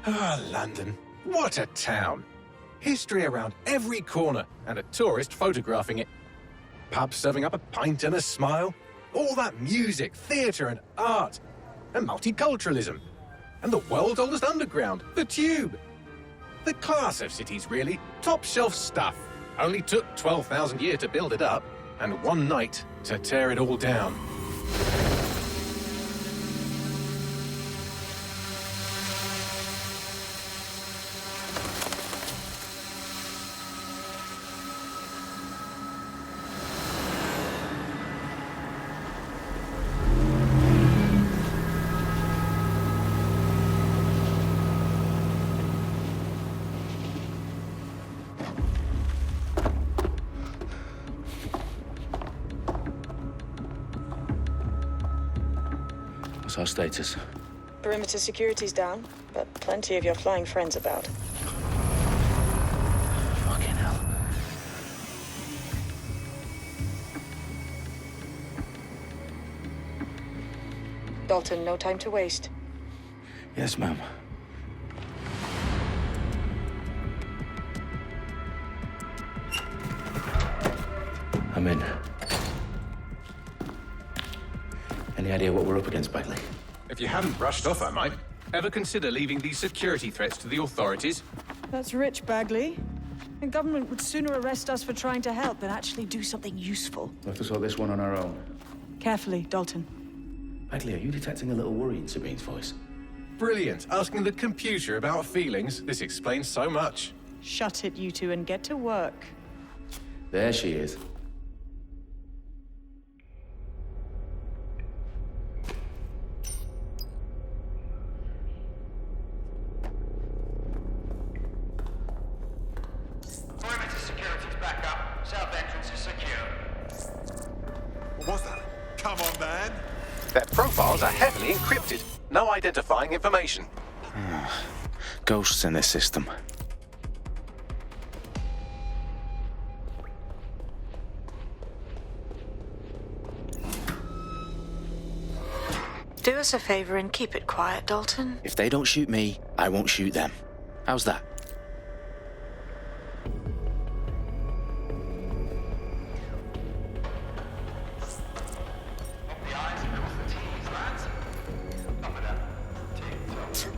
Ah, London. What a town. History around every corner, and a tourist photographing it. Pubs serving up a pint and a smile. All that music, theatre and art. And multiculturalism. And the world's oldest underground, the Tube. The class of cities, really. Top shelf stuff. Only took 12,000 years to build it up, and one night to tear it all down. What's our status? Perimeter security's down, but plenty of your flying friends about. Fucking hell. Dalton, no time to waste. Yes, ma'am. I'm in. Any idea what we're up against, Bagley? If you hadn't brushed off, I might. Ever consider leaving these security threats to the authorities? That's rich, Bagley. The government would sooner arrest us for trying to help than actually do something useful. We'll have to sort this one on our own. Carefully, Dalton. Bagley, are you detecting a little worry in Sabine's voice? Brilliant. Asking the computer about feelings. This explains so much. Shut it, you two, and get to work. There she is. Perimeter security's back up. South entrance is secure. What was that? Come on, man. Their profiles are heavily encrypted. No identifying information. Ghosts in this system. Do us a favor and keep it quiet, Dalton. If they don't shoot me, I won't shoot them. How's that? Up the I's and cross the T's, lads. Up with that. Tick-tock.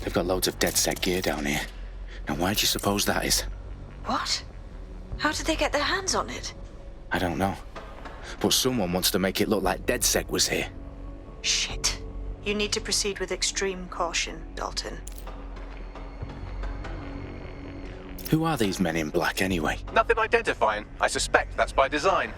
They've got loads of dead-set gear down here. And why do you suppose that is? What? How did they get their hands on it? I don't know. But someone wants to make it look like DedSec was here. Shit. You need to proceed with extreme caution, Dalton. Who are these men in black, anyway? Nothing identifying. I suspect that's by design.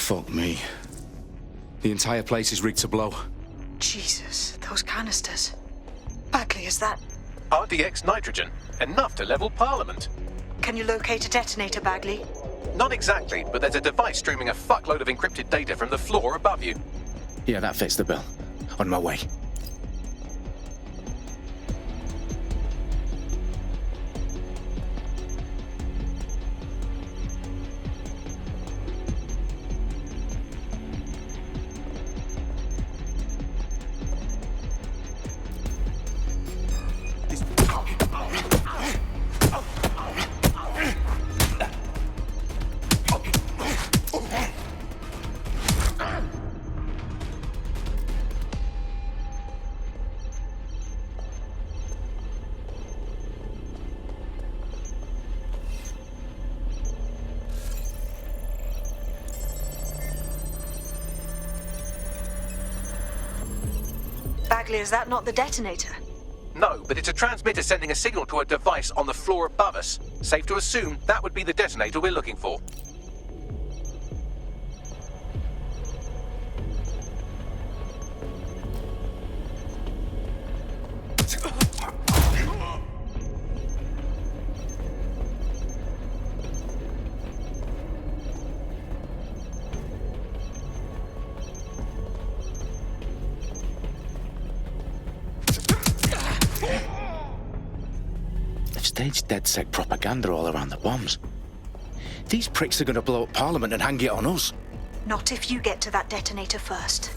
Fuck me. The entire place is rigged to blow. Jesus, those canisters. Bagley, is that... RDX nitrogen, enough to level Parliament. Can you locate a detonator, Bagley? Not exactly, but there's a device streaming a fuckload of encrypted data from the floor above you. Yeah, that fits the bill. On my way. Bagley, is that not the detonator? No, but it's a transmitter sending a signal to a device on the floor above us. Safe to assume that would be the detonator we're looking for. Staged DedSec propaganda all around the bombs. These pricks are going to blow up Parliament and hang it on us. Not if you get to that detonator first.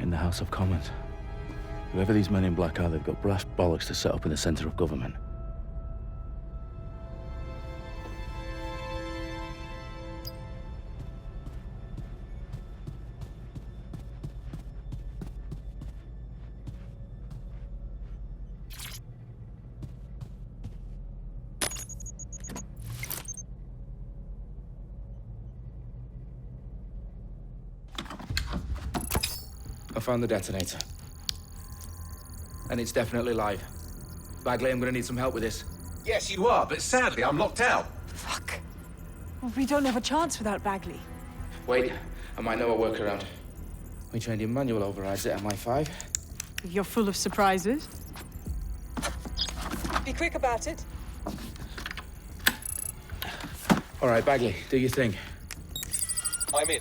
In the House of Commons. Whoever these men in black are, they've got brass bollocks to set up in the centre of government. I found the detonator. And it's definitely live. Bagley, I'm gonna need some help with this. Yes, you are, but sadly I'm locked out. Fuck. Well, we don't have a chance without Bagley. Wait, I might know a workaround. We trained in manual overrides at MI5. You're full of surprises. Be quick about it. All right, Bagley, do your thing. I'm in.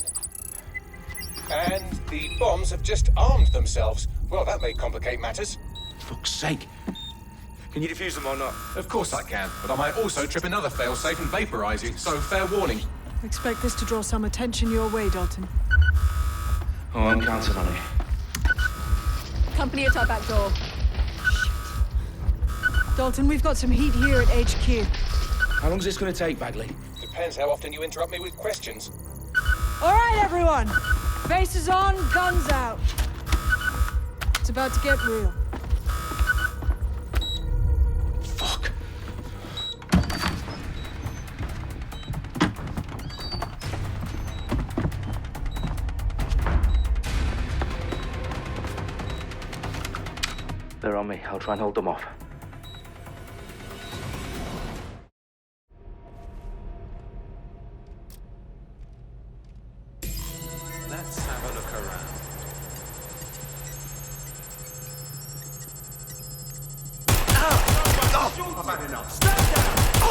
And the bombs have just armed themselves. Well, that may complicate matters. Fuck's sake. Can you defuse them or not? Of course I can, but I might also trip another failsafe and vaporize you, so fair warning. Expect this to draw some attention your way, Dalton. Oh, I'm counting on it. Company at our back door. Dalton, we've got some heat here at HQ. How long's this gonna take, Bagley? Depends how often you interrupt me with questions. All right, everyone. Faces on, guns out. It's about to get real. Fuck. They're on me. I'll try and hold them off. Let's have a look around.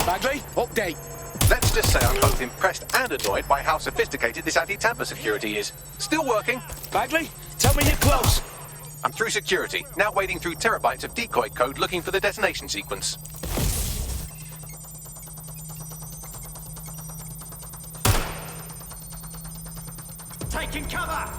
Bagley, update. Let's just say I'm both impressed and annoyed by how sophisticated this anti-tamper security is. Still working. Bagley, tell me you're close. I'm through security, now wading through terabytes of decoy code looking for the detonation sequence. Taking cover!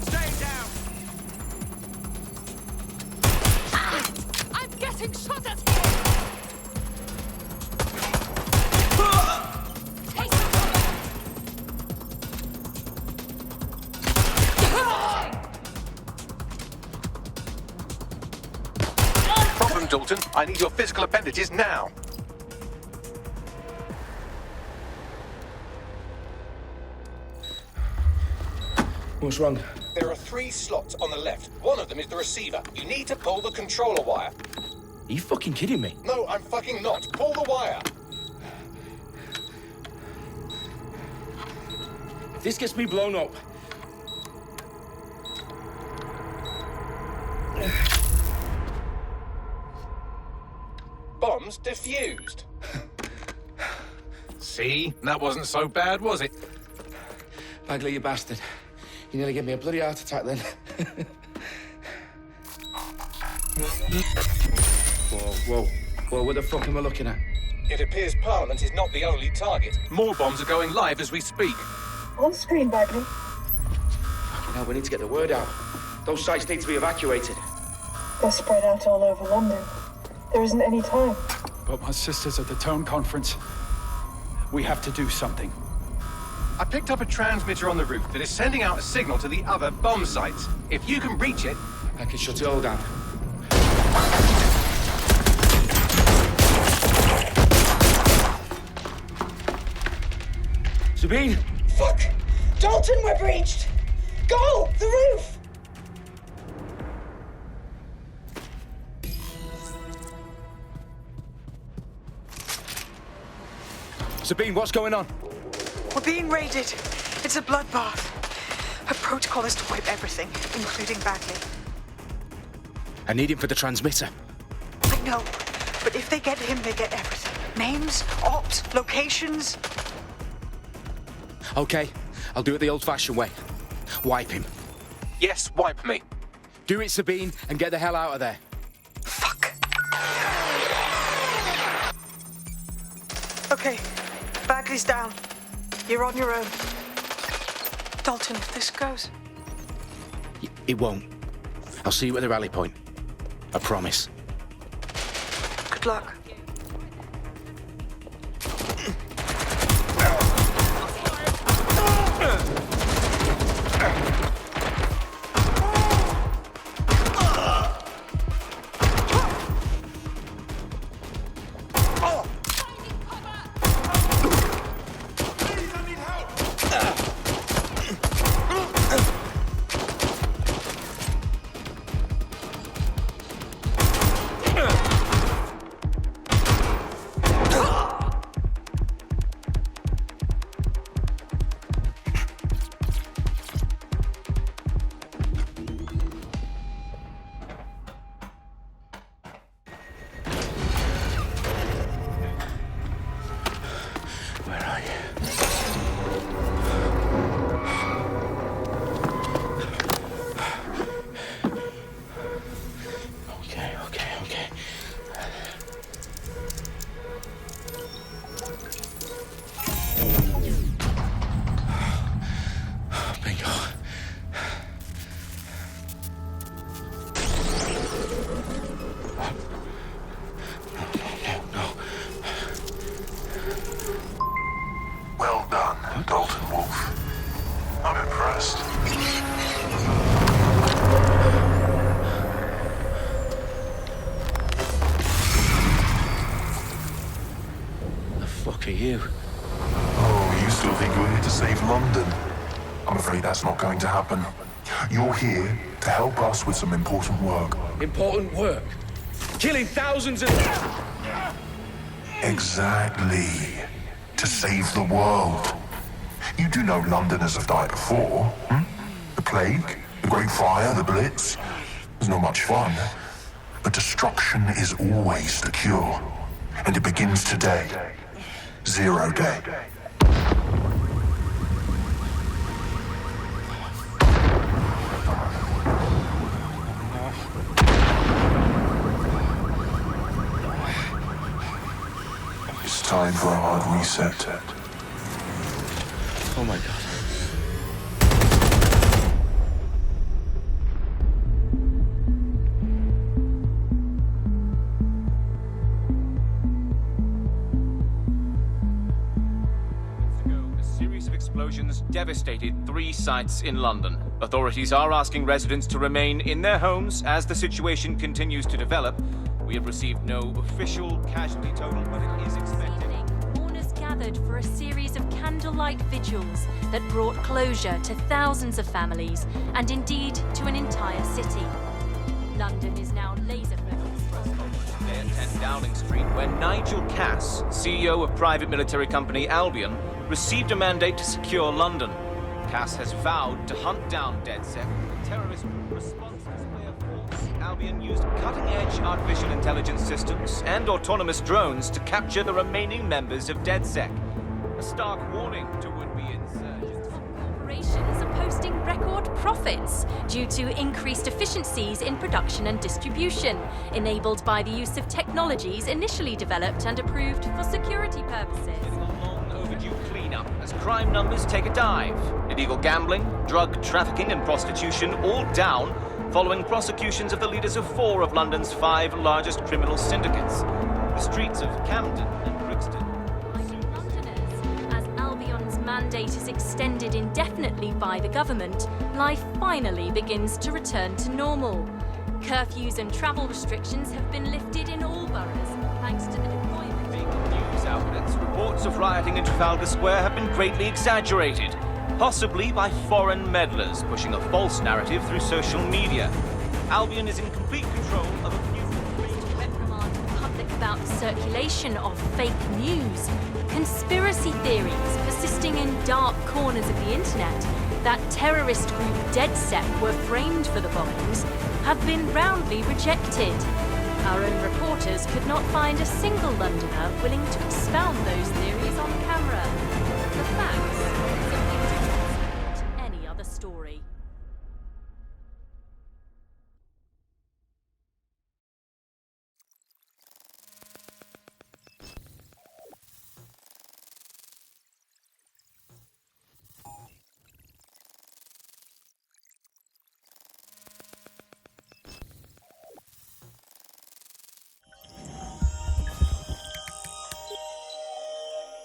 Stay down! I'm getting shot at here! Take some cover! Problem, Dalton. I need your physical appendages now. What's wrong? There are 3 slots on the left. One of them is the receiver. You need to pull the controller wire. Are you fucking kidding me? No, I'm fucking not. Pull the wire. If this gets me blown up... Bombs defused. See? That wasn't so bad, was it? Bagley, you bastard. You nearly gave me a bloody heart attack then. Whoa. What the fuck am I looking at? It appears Parliament is not the only target. More bombs are going live as we speak. On screen, Bagley. Now we need to get the word out. Those sites need to be evacuated. They're spread out all over London. There isn't any time. But my sister's at the town conference. We have to do something. I picked up a transmitter on the roof that is sending out a signal to the other bomb sites. If you can reach it... I can shut it all down. Sabine! Fuck! Dalton, we're breached! Go! The roof! Sabine, what's going on? We're being raided. It's a bloodbath. Her protocol is to wipe everything, including Bagley. I need him for the transmitter. I know, but if they get him, they get everything. Names, ops, locations. Okay, I'll do it the old-fashioned way. Wipe him. Yes, wipe me. Do it, Sabine, and get the hell out of there. Fuck. Okay, Bagley's down. You're on your own. Dalton, if this goes... It won't. I'll see you at the rally point. I promise. Good luck. Are you? Oh, you still think you're here to save London? I'm afraid that's not going to happen. You're here to help us with some important work. Important work. Killing thousands of... Exactly. To save the world. You do know Londoners have died before, hmm? The plague, the Great Fire, the Blitz. It's not much fun. But destruction is always the cure. And it begins today. 0 day. It's time for a hard reset. Oh my God. A series of explosions devastated 3 sites in London. Authorities are asking residents to remain in their homes as the situation continues to develop. We have received no official casualty total, but it is expected. Mourners gathered for a series of candlelight vigils that brought closure to thousands of families and indeed to an entire city. London is now laser-focused. Today at 10 Downing Street, where Nigel Cass, CEO of private military company Albion, received a mandate to secure London. Cass has vowed to hunt down DedSec, the terrorist response display of force. Albion used cutting-edge artificial intelligence systems and autonomous drones to capture the remaining members of DedSec. A stark warning to would-be insurgents. Corporations are posting record profits due to increased efficiencies in production and distribution, enabled by the use of technologies initially developed and approved for security purposes. Overdue cleanup as crime numbers take a dive. Illegal gambling, drug trafficking and prostitution all down following prosecutions of the leaders of 4 of London's 5 largest criminal syndicates. The streets of Camden and Brixton. Londoners, as Albion's mandate is extended indefinitely by the government, life finally begins to return to normal. Curfews and travel restrictions have been lifted in all boroughs, thanks to the deployment. News outlets, reports of rioting in Trafalgar Square have been greatly exaggerated, possibly by foreign meddlers pushing a false narrative through social media. Albion is in complete control of a few... reprimand the public about the circulation of fake news, conspiracy theories persisting in dark corners of the internet that terrorist group DedSec were framed for the bombings have been roundly rejected. Our own reporters could not find a single Londoner willing to expound those theories on camera. The facts simply don't support any other story.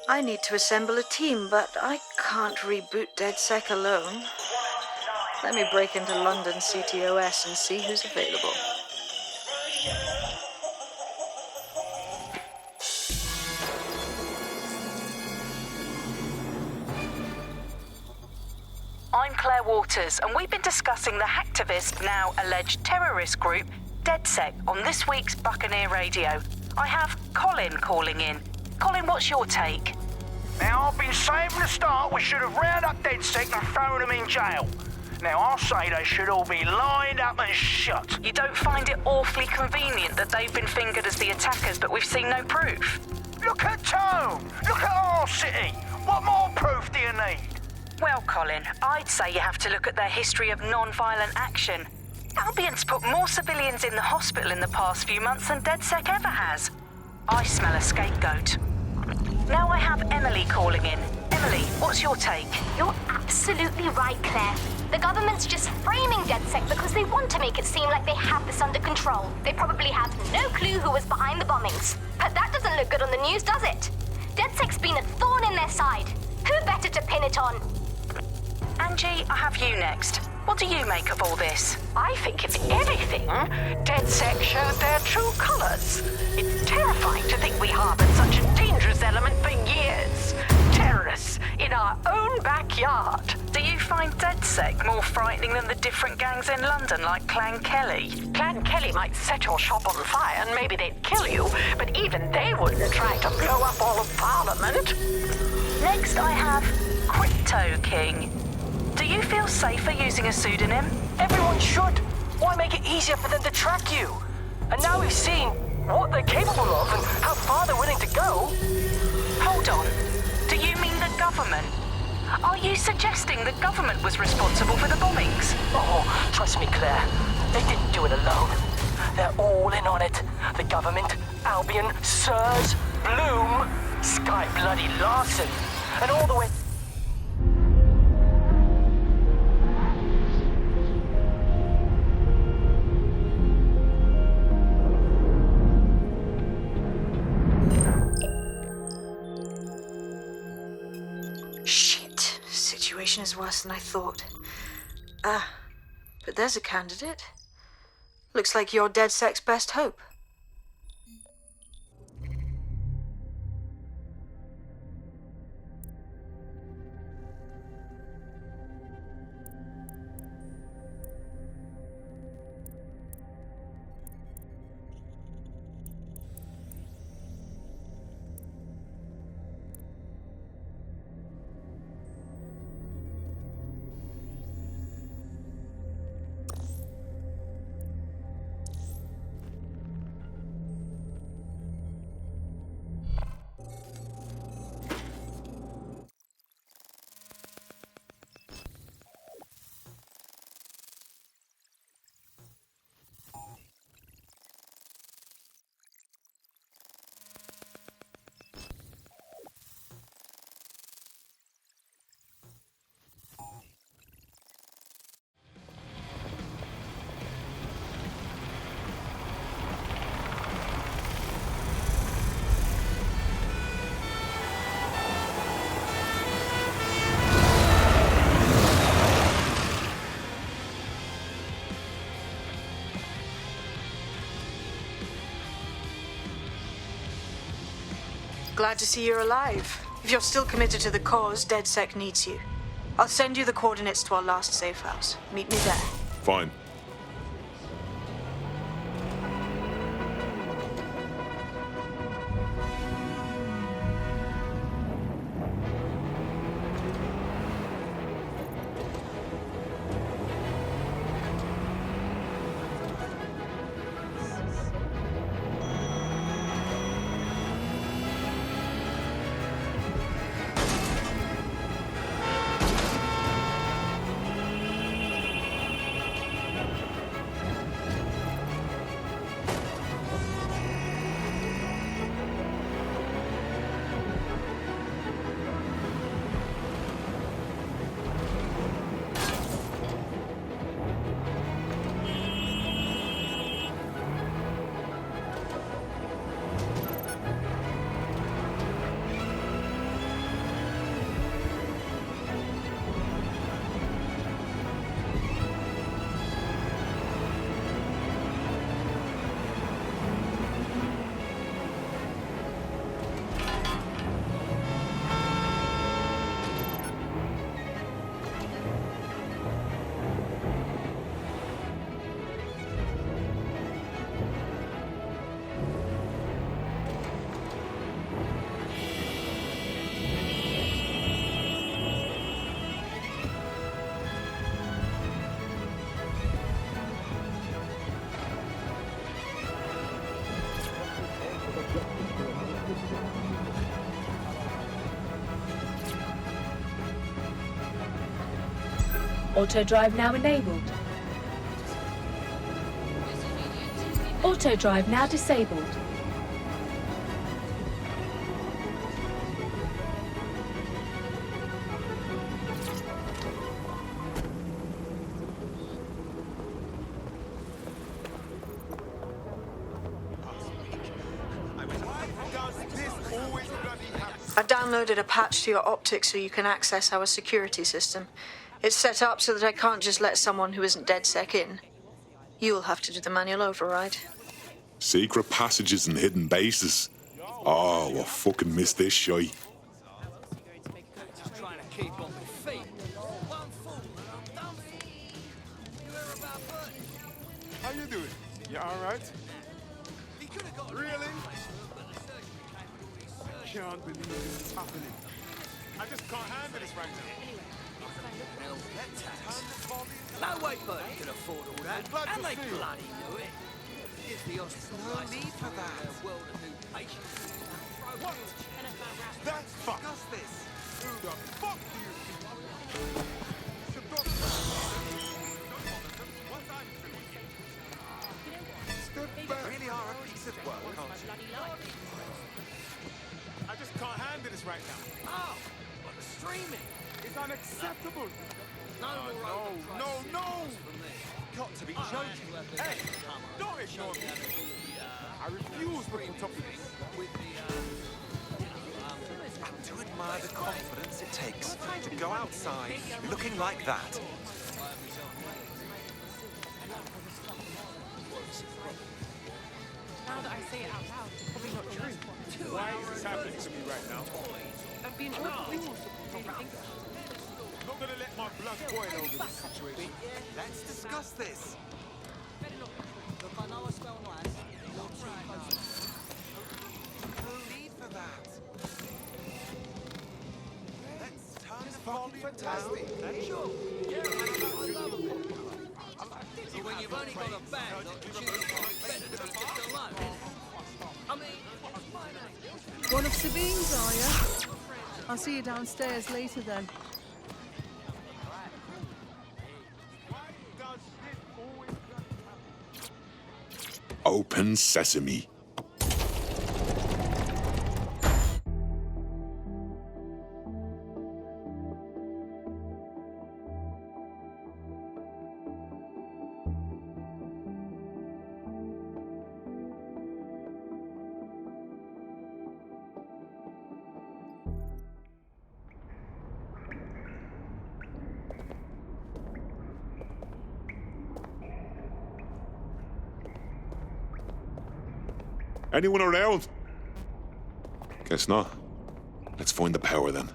I need to assemble a team, but I can't reboot DedSec alone. Let me break into London CTOS and see who's available. I'm Claire Waters, and we've been discussing the hacktivist, now alleged terrorist group, DedSec, on this week's Buccaneer Radio. I have Colin calling in. Colin, what's your take? Now, I've been saying from the start we should have rounded up DedSec and thrown them in jail. Now, I'll say they should all be lined up and shot. You don't find it awfully convenient that they've been fingered as the attackers, but we've seen no proof? Look at Tone! Look at our city! What more proof do you need? Well, Colin, I'd say you have to look at their history of non-violent action. Albion's put more civilians in the hospital in the past few months than DedSec ever has. I smell a scapegoat. Now I have Emily calling in. Emily, what's your take? You're absolutely right, Claire. The government's just framing DedSec because they want to make it seem like they have this under control. They probably have no clue who was behind the bombings. But that doesn't look good on the news, does it? DedSec's been a thorn in their side. Who better to pin it on? Angie, I have you next. What do you make of all this? I think if anything, DedSec showed their true colours. It's terrifying to think we harboured such a dangerous element for years. Terrorists in our own backyard. Do you find DedSec DedSec more frightening than the different gangs in London like Clan Kelly? Clan Kelly might set your shop on fire and maybe they'd kill you, but even they wouldn't try to blow up all of Parliament. Next I have Crypto King. Do you feel safer using a pseudonym? Everyone should. Why make it easier for them to track you? And now we've seen what they're capable of and how far they're willing to go. Hold on. Do you mean the government? Are you suggesting the government was responsible for the bombings? Oh, trust me, Claire. They didn't do it alone. They're all in on it. The government, Albion, Sirs, Bloom, Sky Bloody Larson, and all the way... Shit. Situation is worse than I thought. But there's a candidate. Looks like you're DedSec's best hope. Glad to see you're alive. If you're still committed to the cause, DedSec needs you. I'll send you the coordinates to our last safe house. Meet me there. Fine. Auto drive now enabled. Auto drive now disabled. I downloaded a patch to your optics so you can access our security system. It's set up so that I can't just let someone who isn't DedSec in. You'll have to do the manual override. Secret passages and hidden bases. Oh, I fucking missed this shite. You alright? Really? I can't believe this is happening. I just can't handle this right now. No way Bertie can afford all that. And they bloody do it. Here's the hospital. No need for that. World of new patients. What? That's fuck. Discuss this. Who the fuck do you think? Really are a piece of work, aren't you? I just can't handle this right now. Oh, what the streaming? It's unacceptable. No. Got to be joking. Hey, don't ignore me. I refuse to put up with this. And to admire the confidence it takes to go outside looking like that. Now that I say it out loud, it's probably not true. Why is this happening to me right now? I'm being overruled. I'm not gonna let my blood boil over this situation. Let's discuss this. Look, I know I spell nice. No need for that. Let's turn the volume down. Sure. So when you've only got a bag, it's better to be left alone. I mean, it's my name. One of Sabine's, are you? I'll see you downstairs later then. Open sesame. Anyone around? Guess not. Let's find the power then.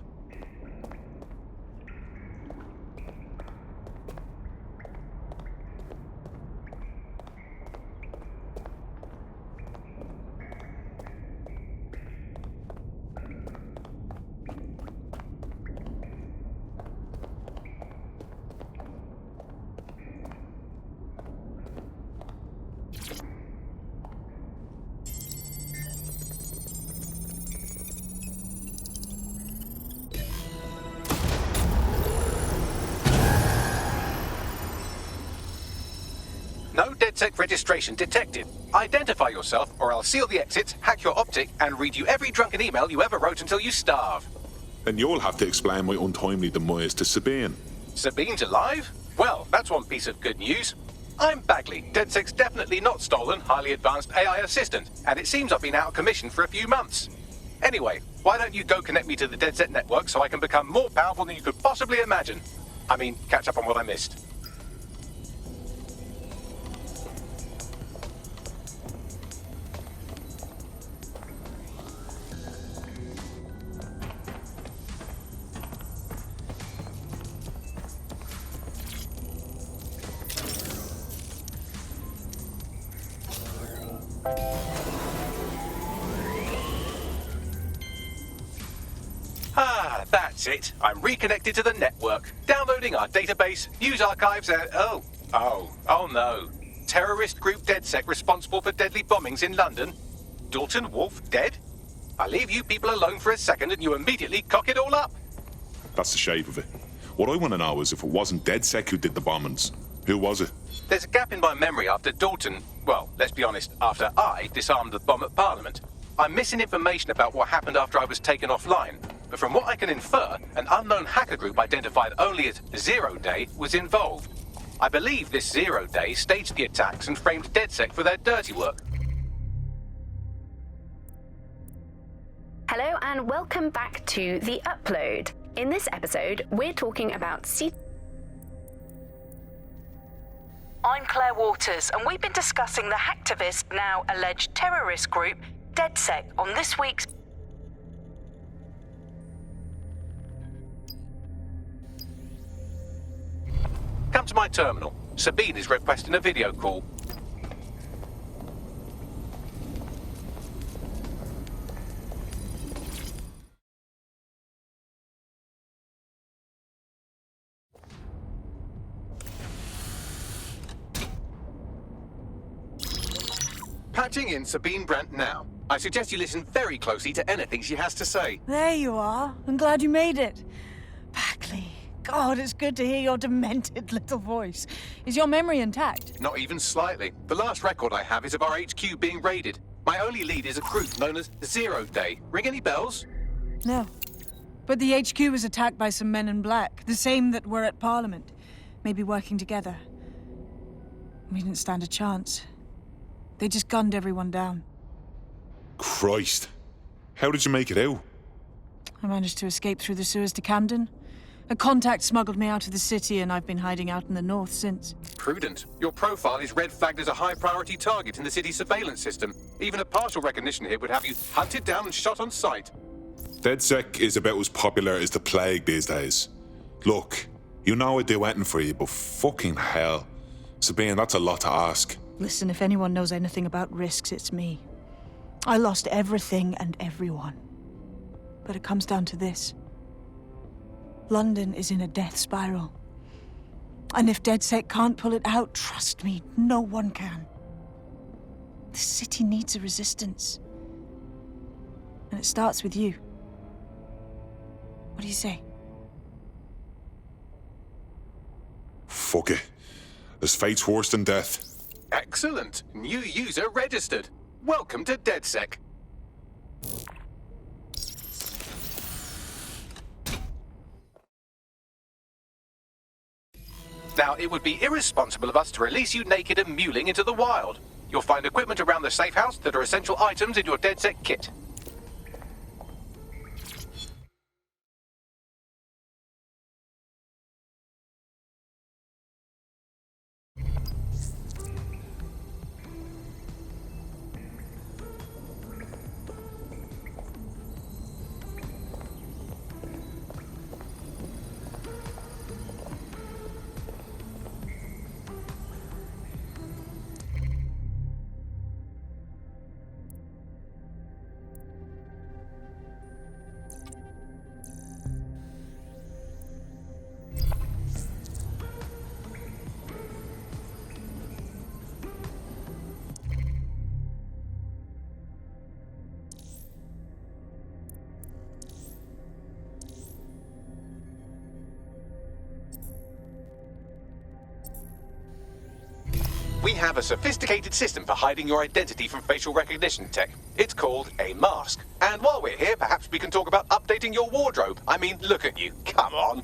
No DedSec registration detected. Identify yourself, or I'll seal the exits, hack your optic, and read you every drunken email you ever wrote until you starve. And you'll have to explain my untimely demise to Sabine. Sabine's alive? Well, that's one piece of good news. I'm Bagley, DedSec's definitely not stolen, highly advanced AI assistant, and it seems I've been out of commission for a few months. Anyway, why don't you go connect me to the DedSec network so I can become more powerful than you could possibly imagine? I mean, catch up on what I missed. That's it. I'm reconnected to the network, downloading our database, news archives, and oh no. Terrorist group DedSec responsible for deadly bombings in London? Dalton Wolf dead? I leave you people alone for a second and you immediately cock it all up. That's the shape of it. What I want to know is if it wasn't DedSec who did the bombings, who was it? There's a gap in my memory after Dalton, well, let's be honest, after I disarmed the bomb at Parliament. I'm missing information about what happened after I was taken offline, but from what I can infer, an unknown hacker group identified only as Zero Day was involved. I believe this Zero Day staged the attacks and framed DedSec for their dirty work. Hello and welcome back to The Upload. In this episode, we're talking about I'm Claire Waters, and we've been discussing the hacktivist, now alleged terrorist group, DedSec, on this week's... Come to my terminal. Sabine is requesting a video call. Patching in Sabine Brandt now. I suggest you listen very closely to anything she has to say. There you are. I'm glad you made it. Bagley. God, it's good to hear your demented little voice. Is your memory intact? Not even slightly. The last record I have is of our HQ being raided. My only lead is a group known as Zero Day. Ring any bells? No. But the HQ was attacked by some men in black, the same that were at Parliament. Maybe working together. We didn't stand a chance. They just gunned everyone down. Christ. How did you make it out? I managed to escape through the sewers to Camden. A contact smuggled me out of the city, and I've been hiding out in the north since. Prudent. Your profile is red flagged as a high-priority target in the city's surveillance system. Even a partial recognition hit would have you hunted down and shot on sight. DedSec is about as popular as the plague these days. Look, you know I'd do anything for you, but fucking hell. Sabine, that's a lot to ask. Listen, if anyone knows anything about risks, it's me. I lost everything and everyone. But it comes down to this. London is in a death spiral. And if DedSec can't pull it out, trust me, no one can. The city needs a resistance. And it starts with you. What do you say? Fuck it. There's fate's worse than death. Excellent. New user registered. Welcome to DedSec. Now, it would be irresponsible of us to release you naked and mewling into the wild. You'll find equipment around the safe house that are essential items in your DedSec kit. We have a sophisticated system for hiding your identity from facial recognition tech. It's called a mask. And while we're here, perhaps we can talk about updating your wardrobe. I mean, look at you. Come on.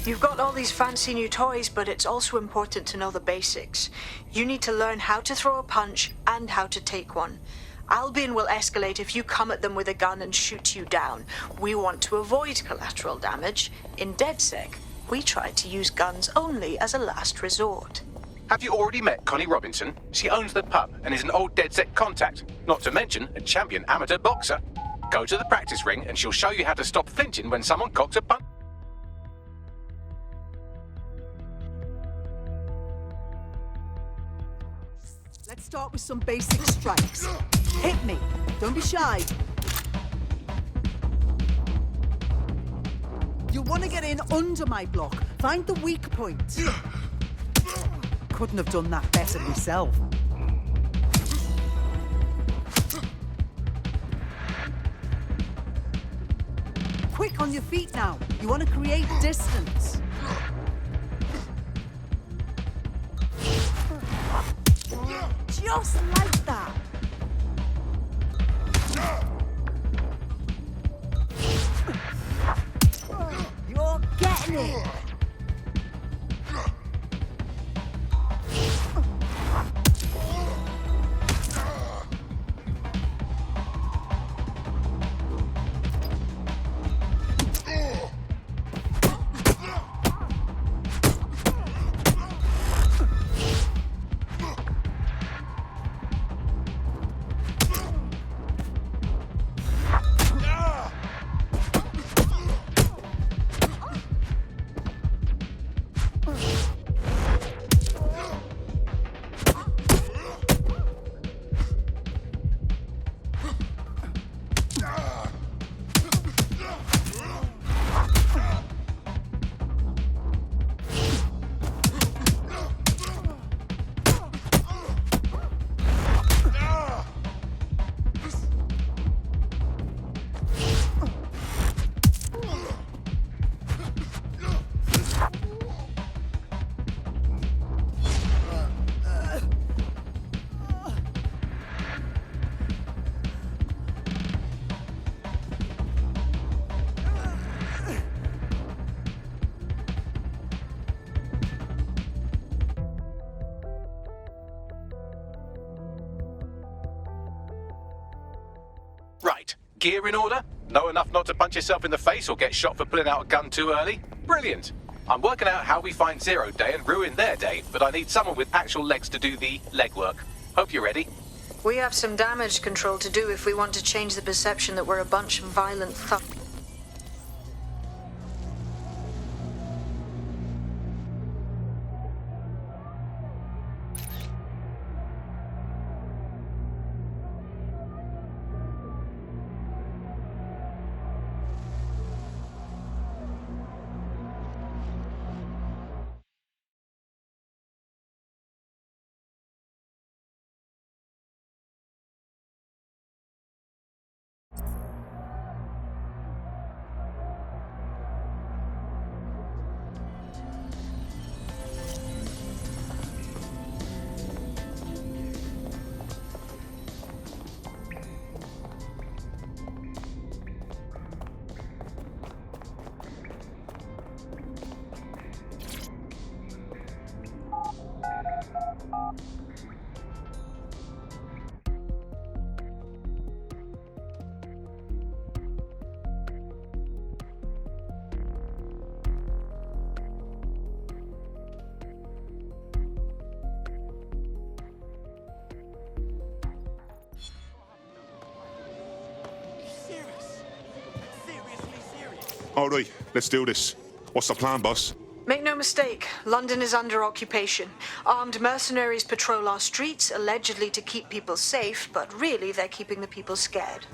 You've got all these fancy new toys, but it's also important to know the basics. You need to learn how to throw a punch and how to take one. Albion will escalate if you come at them with a gun and shoot you down. We want to avoid collateral damage. In DedSec, we try to use guns only as a last resort. Have you already met Connie Robinson? She owns the pub and is an old DedSec contact, not to mention a champion amateur boxer. Go to the practice ring and she'll show you how to stop flinching when someone cocks a punch. Let's start with some basic strikes. Hit me. Don't be shy. You'll want to get in under my block. Find the weak point. Couldn't have done that better myself. Quick on your feet now. You want to create distance. Just like that. You're getting it. Right, gear in order? Know enough not to punch yourself in the face or get shot for pulling out a gun too early? Brilliant! I'm working out how we find Zero Day and ruin their day, but I need someone with actual legs to do the legwork. Hope you're ready. We have some damage control to do if we want to change the perception that we're a bunch of violent thugs. All right, let's do this. What's the plan, boss? Make no mistake, London is under occupation. Armed mercenaries patrol our streets, allegedly to keep people safe, but really they're keeping the people scared.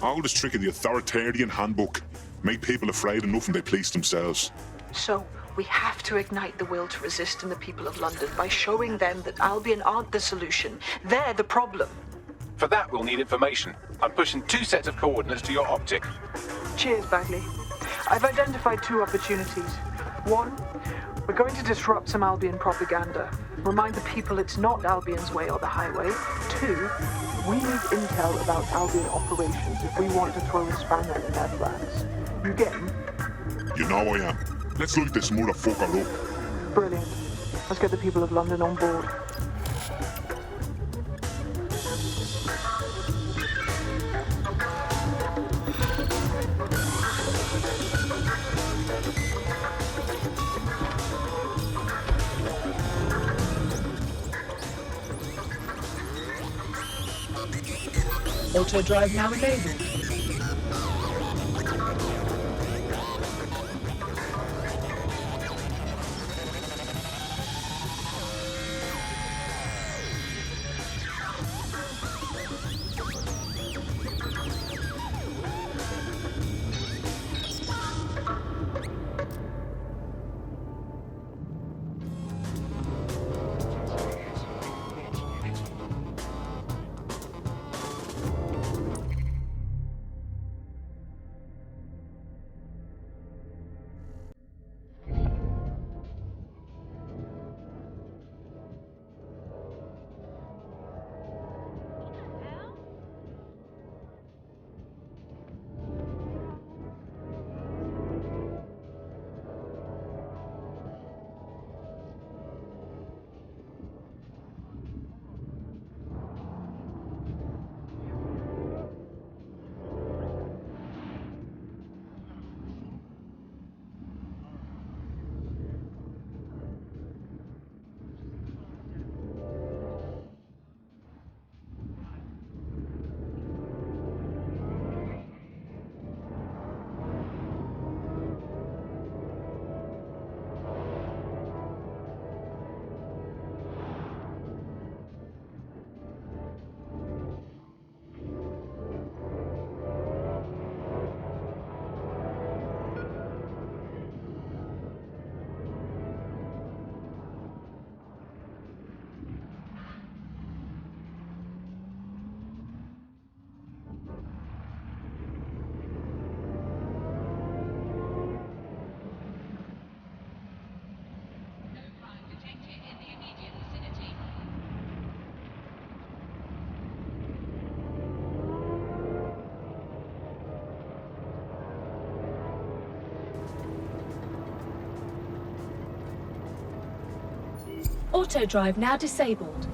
Oldest trick of the authoritarian handbook. Make people afraid enough when they police themselves. So, we have to ignite the will to resist in the people of London by showing them that Albion aren't the solution. They're the problem. For that, we'll need information. I'm pushing 2 sets of coordinates to your optic. Cheers, Bagley. I've identified 2 opportunities. 1, we're going to disrupt some Albion propaganda. Remind the people it's not Albion's way or the highway. 2, we need intel about Albion operations if we want to throw a spanner in their plans. You get me? You know I am. Let's light this motherfucker up. Brilliant. Let's get the people of London on board. Auto drive now enabled. Auto drive now disabled.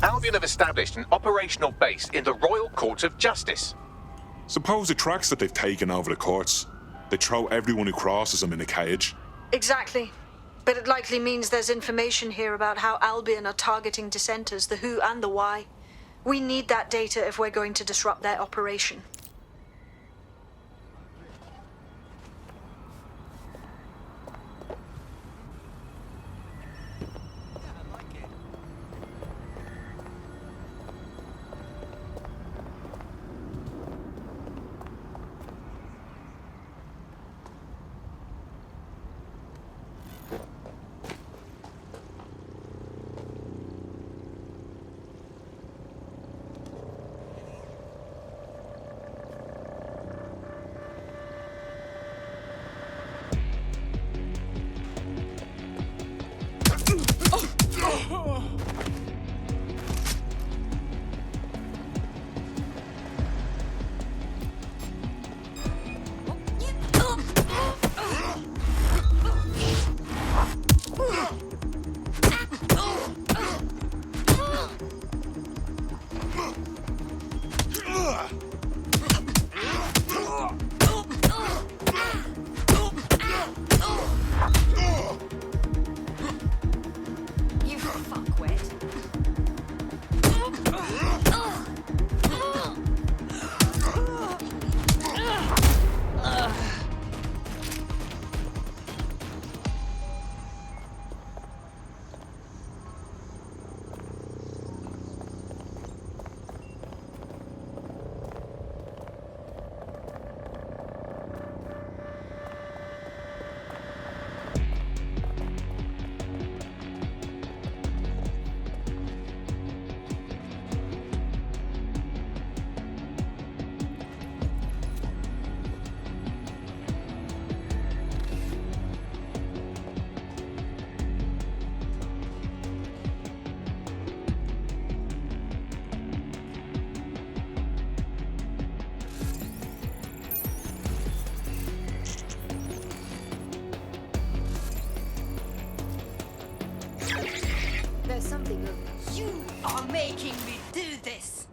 Albion have established an operational base in the Royal Courts of Justice. Suppose the tracks that they've taken over the courts, they throw everyone who crosses them in a cage. Exactly. But it likely means there's information here about how Albion are targeting dissenters, the who and the why. We need that data if we're going to disrupt their operation. There's something of you are making me do this.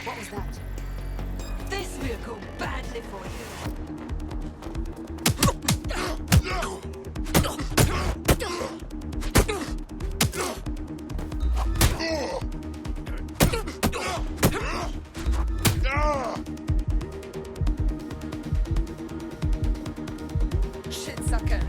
What was that? This will go badly for you. Shit sucker.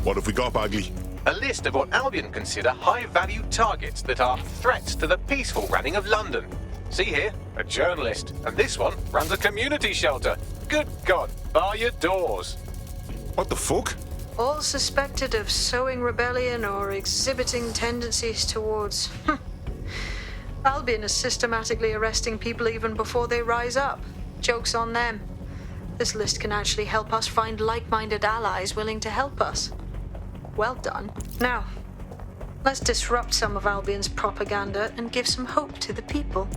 What have we got, Bagley? A list of what Albion consider high-value targets that are threats to the peaceful running of London. See here, a journalist, and this one runs a community shelter. Good God, bar your doors. What the fuck? All suspected of sowing rebellion or exhibiting tendencies towards... Albion is systematically arresting people even before they rise up. Joke's on them. This list can actually help us find like-minded allies willing to help us. Well done. Now, let's disrupt some of Albion's propaganda and give some hope to the people.